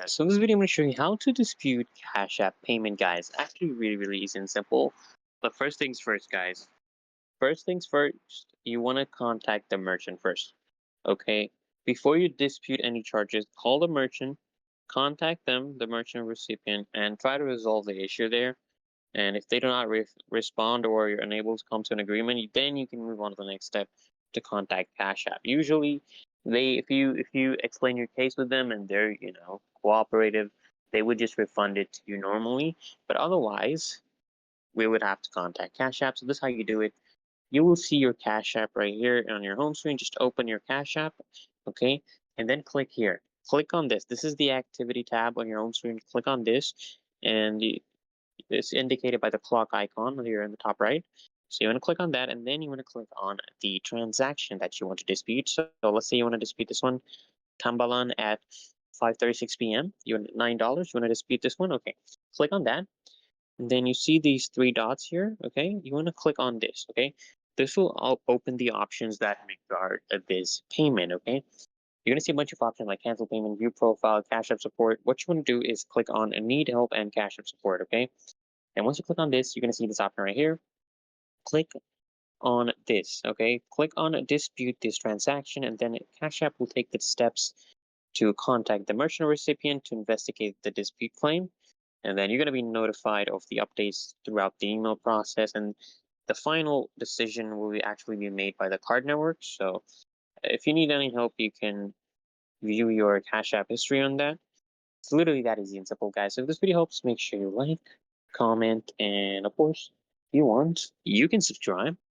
So in this video, I'm going to show you how to dispute Cash App payment, guys. Actually, really easy and simple. But first things first, guys. First things first, you want to contact the merchant first. Okay. Before you dispute any charges, call the merchant, contact them, the merchant recipient, and try to resolve the issue there. And if they do not respond or you're unable to come to an agreement, then you can move on to the next step to contact Cash App. Usually, if you explain your case with them and they're cooperative, they would just refund it to you normally. But otherwise, we would have to contact Cash App. So this is how you do it. You will see your Cash App right here on your home screen. Just open your Cash App, okay, and then click here. Click on this. This is the activity tab on your home screen. Click on this, and it's indicated by the clock icon here in the top right. So you want to click on that, and then you want to click on the transaction that you want to dispute. So let's say you want to dispute this one, Tambalan at 5:36 p.m. You want $9. You want to dispute this one? Okay. Click on that. And then you see these three dots here. Okay. You want to click on this. Okay. This will open the options that regard this payment. Okay. You're going to see a bunch of options like cancel payment, view profile, Cash App support. What you want to do is click on need help and Cash App support. Okay. And once you click on this, you're going to see this option right here. Click on this, okay? Click on dispute this transaction, and then Cash App will take the steps to contact the merchant recipient to investigate the dispute claim. And then you're going to be notified of the updates throughout the email process. And the final decision will actually be made by the card network. So if you need any help, you can view your Cash App history on that. It's literally that easy and simple, guys. So if this video helps, make sure you like, comment, and of course, if you want, you can subscribe.